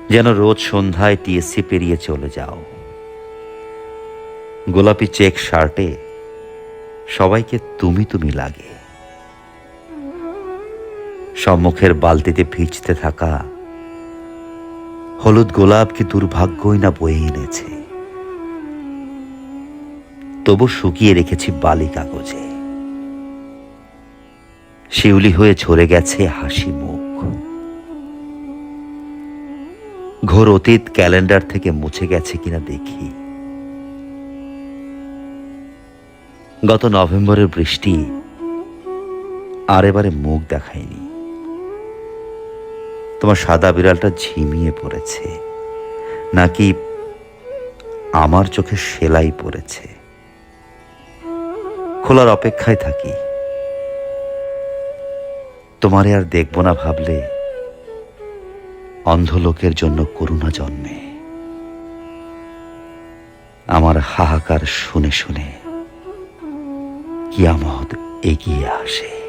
যেন রোজ সন্ধ্যায় টিএসসি পেরিয়ে চলে যাও। গোলাপি চেক শার্টে সবাইকে তুমি তুমি লাগে। সম্মুখের বালতিতে ভিজতে থাকা হলুদ গোলাপ কি দুর্ভাগ্যই না বয়ে এনেছে। তবু শুকিয়ে রেখেছি বালি কাগজে। শিউলি হয়ে ঝরে গেছে হাসি মুখ। ঘোর অতীত ক্যালেন্ডার থেকে মুছে গেছে কিনা দেখি। গত নভেম্বরের বৃষ্টি আর এবারে মুখ দেখায়নি। তোমার সাদা বিড়ালটা ঝিমিয়ে পড়েছে, নাকি আমার চোখে সেলাই পড়েছে। খোলার অপেক্ষায় থাকি। তোমারে আর দেখব না ভাবলে অন্ধ লোকের জন্য করুণা জন্মে। আমার হাহাকার শুনে শুনে কিয়ামত এগিয়ে আসে।